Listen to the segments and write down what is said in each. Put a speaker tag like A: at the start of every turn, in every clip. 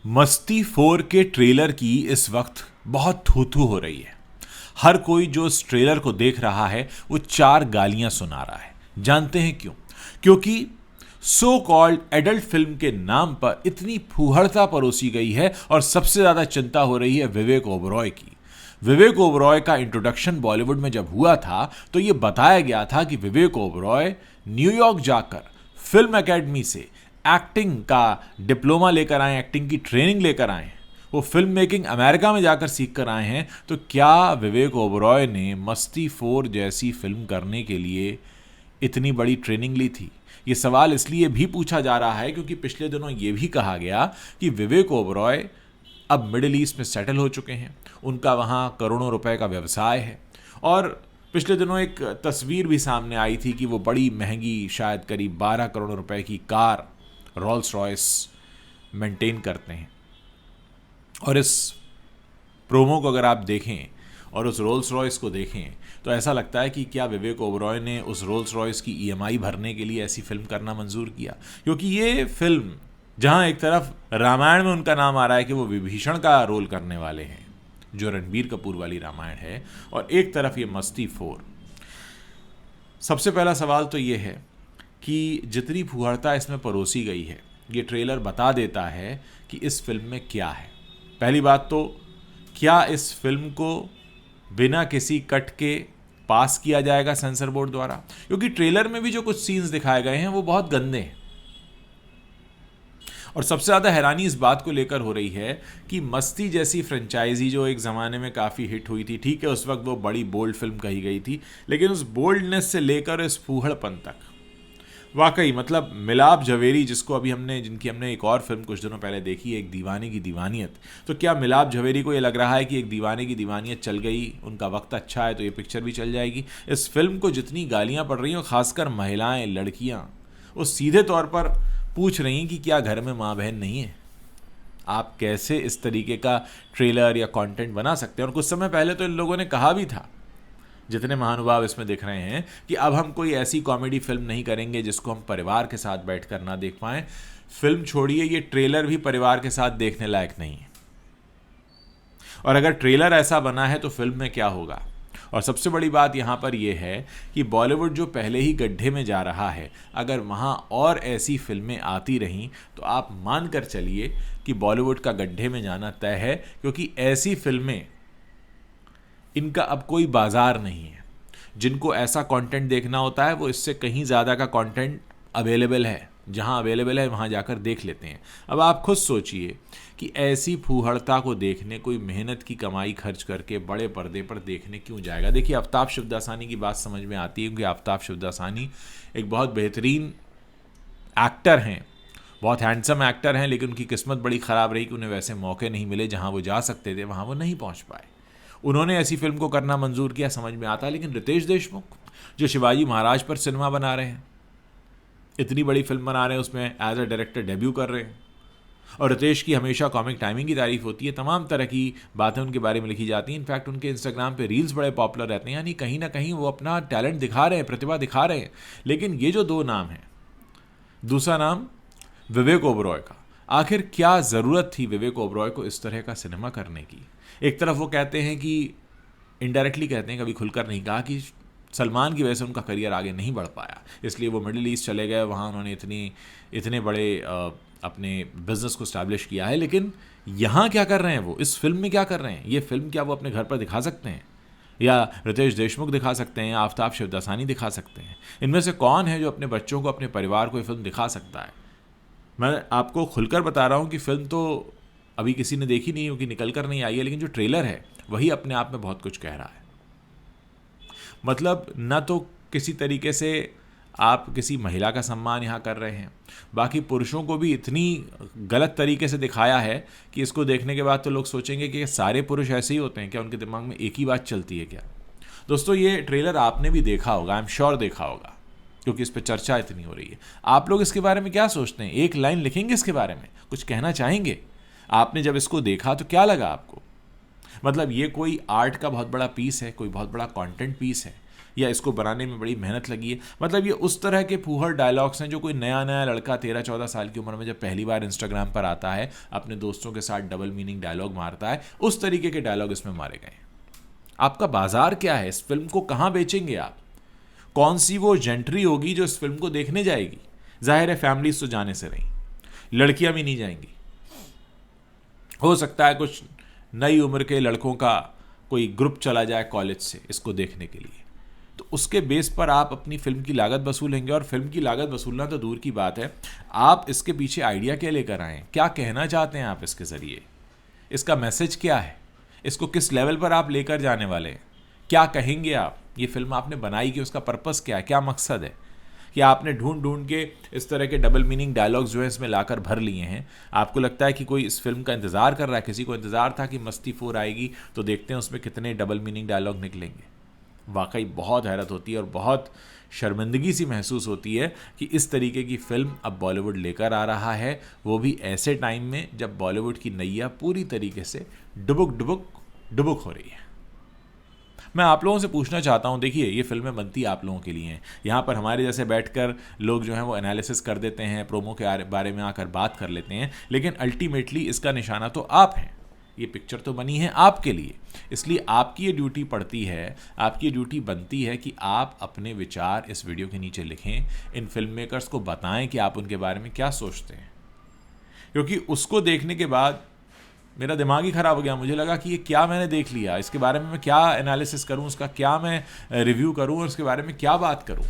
A: मस्ती 4 के ट्रेलर की इस वक्त बहुत थू-थू हो रही है। हर कोई जो इस ट्रेलर को देख रहा है वो चार गालियां सुना रहा है। जानते हैं क्यों? क्योंकि सो कॉल्ड एडल्ट फिल्म के नाम पर इतनी फूहड़ता परोसी गई है और सबसे ज्यादा चिंता हो रही है विवेक ओबरॉय की। विवेक ओबरॉय का इंट्रोडक्शन बॉलीवुड में जब हुआ था तो यह बताया गया था कि विवेक ओबरॉय न्यूयॉर्क जाकर फिल्म एकेडमी से एक्टिंग का डिप्लोमा लेकर आए, एक्टिंग की ट्रेनिंग लेकर आए, वो फिल्म मेकिंग अमेरिका में जाकर सीख कर आए हैं। तो क्या विवेक ओबरॉय ने मस्ती 4 जैसी फिल्म करने के लिए इतनी बड़ी ट्रेनिंग ली थी? ये सवाल इसलिए भी पूछा जा रहा है क्योंकि पिछले दिनों ये भी कहा गया कि विवेक ओबरॉय अब मिडिल ईस्ट में सेटल हो चुके हैं, उनका वहाँ करोड़ों रुपए का व्यवसाय है। और पिछले दिनों एक तस्वीर भी सामने आई थी कि वो बड़ी महंगी, शायद करीब 12 करोड़ रुपए की कार रोल्स रॉयस मेंटेन करते हैं। और इस प्रोमो को अगर आप देखें और उस रोल्स रॉयस को देखें तो ऐसा लगता है कि क्या विवेक ओबरॉय ने उस रोल्स रॉयस की ईएमआई भरने के लिए ऐसी फिल्म करना मंजूर किया? क्योंकि ये फिल्म, जहां एक तरफ रामायण में उनका नाम आ रहा है कि वो विभीषण का रोल करने वाले हैं, जो रणबीर कपूर वाली रामायण है, और एक तरफ ये मस्ती 4। सबसे पहला सवाल तो ये है कि जितनी फुहड़ता इसमें परोसी गई है, ये ट्रेलर बता देता है कि इस फिल्म में क्या है। पहली बात तो, क्या इस फिल्म को बिना किसी कट के पास किया जाएगा सेंसर बोर्ड द्वारा? क्योंकि ट्रेलर में भी जो कुछ सीन्स दिखाए गए हैं वो बहुत गंदे हैं। और सबसे ज़्यादा हैरानी इस बात को लेकर हो रही है कि मस्ती जैसी फ्रेंचाइजी जो एक ज़माने में काफ़ी हिट हुई थी, ठीक है उस वक्त वो बड़ी बोल्ड फिल्म कही गई थी, लेकिन उस बोल्डनेस से लेकर इस फूहड़पन तक वाकई, मतलब मिलाप झवेरी, जिनकी हमने एक और फिल्म कुछ दिनों पहले देखी, एक दीवाने की दीवानियत, तो क्या मिलाप झवेरी को ये लग रहा है कि एक दीवाने की दीवानियत चल गई, उनका वक्त अच्छा है तो ये पिक्चर भी चल जाएगी? इस फिल्म को जितनी गालियां पड़ रही हैं, खासकर महिलाएं, लड़कियां, वो सीधे तौर पर पूछ रही हैं कि क्या घर में माँ बहन नहीं है? आप कैसे इस तरीके का ट्रेलर या कंटेंट बना सकते हैं? और कुछ समय पहले तो इन लोगों ने कहा भी था, जितने महानुभाव इसमें दिख रहे हैं, कि अब हम कोई ऐसी कॉमेडी फिल्म नहीं करेंगे जिसको हम परिवार के साथ बैठकर ना देख पाएं। फिल्म छोड़िए, ये ट्रेलर भी परिवार के साथ देखने लायक नहीं है। और अगर ट्रेलर ऐसा बना है तो फिल्म में क्या होगा? और सबसे बड़ी बात यहां पर यह है कि बॉलीवुड जो पहले ही गड्ढे में जा रहा है, अगर वहां और ऐसी फिल्में आती रहीं तो आप मान कर चलिए कि बॉलीवुड का गड्ढे में जाना तय है। क्योंकि ऐसी फिल्में, इनका अब कोई बाजार नहीं है। जिनको ऐसा कंटेंट देखना होता है वो इससे कहीं ज़्यादा का कंटेंट अवेलेबल है, जहां अवेलेबल है वहां जाकर देख लेते हैं। अब आप खुद सोचिए कि ऐसी फूहड़ता को देखने कोई मेहनत की कमाई खर्च करके बड़े पर्दे पर देखने क्यों जाएगा? देखिए, आफ्ताब शिवदासानी की बात समझ में आती है, क्योंकि आफ्ताब शिवदासानी एक बहुत बेहतरीन एक्टर हैं, बहुत हैंडसम एक्टर हैं, लेकिन उनकी किस्मत बड़ी ख़राब रही कि उन्हें वैसे मौके नहीं मिले, जहां वो जा सकते थे वहां वो नहीं पहुंच पाए। उन्होंने ऐसी फिल्म को करना मंजूर किया, समझ में आता है। लेकिन रितेश देशमुख, जो शिवाजी महाराज पर सिनेमा बना रहे हैं, इतनी बड़ी फिल्म बना रहे हैं, उसमें एज अ डायरेक्टर डेब्यू कर रहे हैं, और रितेश की हमेशा कॉमिक टाइमिंग की तारीफ होती है, तमाम तरह की बातें उनके बारे में लिखी जाती हैं। इनफैक्ट उनके इंस्टाग्राम पे रील्स बड़े पॉपुलर रहते हैं, यानी कहीं ना कहीं वो अपना टैलेंट दिखा रहे हैं, प्रतिभा दिखा रहे हैं। लेकिन ये जो दो नाम हैं, दूसरा नाम विवेक ओबरॉय का, आखिर क्या ज़रूरत थी विवेक ओबरॉय को इस तरह का सिनेमा करने की? एक तरफ वो कहते हैं कि, इनडायरेक्टली कहते हैं, कभी खुलकर नहीं कहा, कि सलमान की वजह से उनका करियर आगे नहीं बढ़ पाया, इसलिए वो मिडिल ईस्ट चले गए, वहाँ उन्होंने इतने बड़े अपने बिजनेस को स्टैब्लिश किया है। लेकिन यहाँ क्या कर रहे हैं वो? इस फिल्म में क्या कर रहे हैं? ये फिल्म क्या वो अपने घर पर दिखा सकते हैं? या रितेश देशमुख दिखा सकते हैं, आफ्ताब शिवदासानी दिखा सकते हैं? इनमें से कौन है जो अपने बच्चों को, अपने परिवार को ये फिल्म दिखा सकता है? मैं आपको खुलकर बता रहा हूँ कि फिल्म तो अभी किसी ने देखी नहीं, क्योंकि निकल कर नहीं आई है, लेकिन जो ट्रेलर है वही अपने आप में बहुत कुछ कह रहा है। मतलब न तो किसी तरीके से आप किसी महिला का सम्मान यहाँ कर रहे हैं, बाकी पुरुषों को भी इतनी गलत तरीके से दिखाया है कि इसको देखने के बाद तो लोग सोचेंगे कि सारे पुरुष ऐसे ही होते हैं क्या? उनके दिमाग में एक ही बात चलती है क्या? दोस्तों, ये ट्रेलर आपने भी देखा होगा, आई एम श्योर देखा होगा, क्योंकि इस पर चर्चा इतनी हो रही है। आप लोग इसके बारे में क्या सोचते हैं? एक लाइन लिखेंगे इसके बारे में, कुछ कहना चाहेंगे? आपने जब इसको देखा तो क्या लगा आपको? मतलब ये कोई आर्ट का बहुत बड़ा पीस है, कोई बहुत बड़ा कंटेंट पीस है, या इसको बनाने में बड़ी मेहनत लगी है। मतलब ये उस तरह के फूहड़ डायलॉग्स हैं जो कोई नया नया लड़का 13-14 साल की उम्र में जब पहली बार इंस्टाग्राम पर आता है, अपने दोस्तों के साथ डबल मीनिंग डायलॉग मारता है, उस तरीके के डायलॉग इसमें मारे गए। आपका बाजार क्या है? इस फिल्म को कहाँ बेचेंगे आप? कौन सी वो जेंट्री होगी जो इस फिल्म को देखने जाएगी? जाहिर है फैमिलीज तो जाने से रही, लड़कियां भी नहीं जाएंगी। हो सकता है कुछ नई उम्र के लड़कों का कोई ग्रुप चला जाए कॉलेज से इसको देखने के लिए, तो उसके बेस पर आप अपनी फिल्म की लागत वसूलेंगे। और फिल्म की लागत वसूलना तो दूर की बात है, आप इसके पीछे आइडिया क्या लेकर आए, क्या कहना चाहते हैं आप इसके ज़रिए, इसका मैसेज क्या है, इसको किस लेवल पर आप लेकर जाने वाले हैं, क्या कहेंगे आप? ये फिल्म आपने बनाई कि उसका पर्पस क्या है, क्या मकसद है? कि आपने ढूंढ ढूंढ के इस तरह के डबल मीनिंग डायलॉग्स जो है इसमें लाकर भर लिए हैं? आपको लगता है कि कोई इस फिल्म का इंतज़ार कर रहा है? किसी को इंतज़ार था कि मस्ती 4 आएगी तो देखते हैं उसमें कितने डबल मीनिंग डायलॉग निकलेंगे। वाकई बहुत हैरत होती है और बहुत शर्मिंदगी सी महसूस होती है कि इस तरीके की फिल्म अब बॉलीवुड लेकर आ रहा है, वो भी ऐसे टाइम में जब बॉलीवुड की नैया पूरी तरीके से डुबुक हो रही है। मैं आप लोगों से पूछना चाहता हूं, देखिए ये फिल्में बनती आप लोगों के लिए हैं, यहाँ पर हमारे जैसे बैठकर लोग जो हैं वो एनालिसिस कर देते हैं, प्रोमो के बारे में आकर बात कर लेते हैं, लेकिन अल्टीमेटली इसका निशाना तो आप हैं। ये पिक्चर तो बनी है आपके लिए, इसलिए आपकी ये ड्यूटी पड़ती है, आपकी ये ड्यूटी बनती है कि आप अपने विचार इस वीडियो के नीचे लिखें, इन फिल्म मेकर्स को बताएं कि आप उनके बारे में क्या सोचते हैं। क्योंकि उसको देखने के बाद मेरा दिमाग ही ख़राब हो गया, मुझे लगा कि ये क्या मैंने देख लिया, इसके बारे में मैं क्या एनालिसिस करूं, उसका क्या मैं रिव्यू करूं और उसके बारे में क्या बात करूं।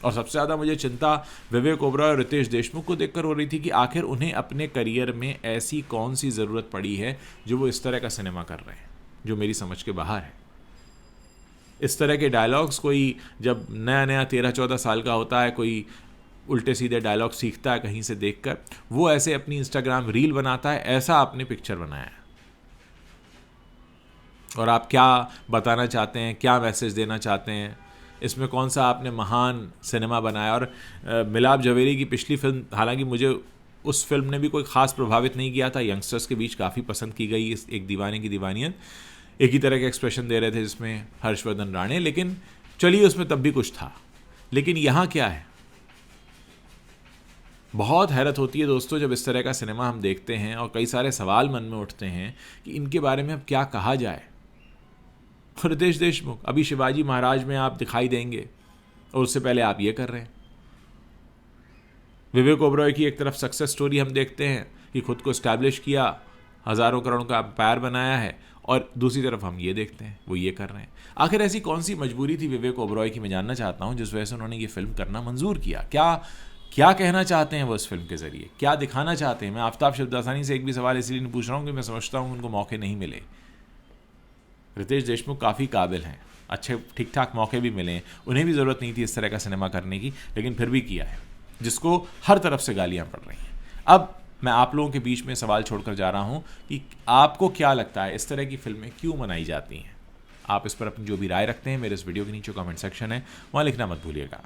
A: और सबसे ज़्यादा मुझे चिंता विवेक ओबरॉय और रितेश देशमुख को देखकर हो रही थी कि आखिर उन्हें अपने करियर में ऐसी कौन सी ज़रूरत पड़ी है जो वो इस तरह का सिनेमा कर रहे हैं जो मेरी समझ के बाहर है। इस तरह के डायलॉग्स कोई जब नया नया 13-14 साल का होता है, कोई उल्टे सीधे डायलॉग सीखता है कहीं से देखकर, वो ऐसे अपनी इंस्टाग्राम रील बनाता है, ऐसा आपने पिक्चर बनाया है। और आप क्या बताना चाहते हैं, क्या मैसेज देना चाहते हैं, इसमें कौन सा आपने महान सिनेमा बनाया। और मिलाप जवेरी की पिछली फिल्म, हालांकि मुझे उस फिल्म ने भी कोई ख़ास प्रभावित नहीं किया था, यंगस्टर्स के बीच काफ़ी पसंद की गई इस एक दीवाने की दीवानियत, एक ही तरह के एक्सप्रेशन दे रहे थे जिसमें हर्षवर्धन राणे, लेकिन चलिए उसमें तब भी कुछ था। लेकिन यहाँ क्या है, बहुत हैरत होती है दोस्तों जब इस तरह का सिनेमा हम देखते हैं और कई सारे सवाल मन में उठते हैं कि इनके बारे में अब क्या कहा जाए। रितेश देशमुख अभी शिवाजी महाराज में आप दिखाई देंगे और उससे पहले आप ये कर रहे हैं। विवेक ओबरॉय की एक तरफ सक्सेस स्टोरी हम देखते हैं कि खुद को इस्टेब्लिश किया, हज़ारों करोड़ों का एम्पायर बनाया है, और दूसरी तरफ हम ये देखते हैं वो ये कर रहे हैं। आखिर ऐसी कौन सी मजबूरी थी विवेक ओबरॉय की, मैं जानना चाहता हूँ, जिस वजह से उन्होंने ये फिल्म करना मंजूर किया। क्या कहना चाहते हैं वो इस फिल्म के ज़रिए, क्या दिखाना चाहते हैं? मैं आफ्ताब शिवदासानी से एक भी सवाल इसलिए नहीं पूछ रहा हूँ कि मैं समझता हूँ उनको मौके नहीं मिले। रितेश देशमुख काफ़ी काबिल हैं, अच्छे ठीक ठाक मौके भी मिले हैं, उन्हें भी ज़रूरत नहीं थी इस तरह का सिनेमा करने की, लेकिन फिर भी किया है, जिसको हर तरफ से गालियाँ पड़ रही हैं। अब मैं आप लोगों के बीच में सवाल छोड़कर जा रहा हूँ कि आपको क्या लगता है इस तरह की फिल्में क्यों बनाई जाती हैं? आप इस पर अपनी जो भी राय रखते हैं मेरे इस वीडियो के नीचे कमेंट सेक्शन है, वहाँ लिखना मत भूलिएगा।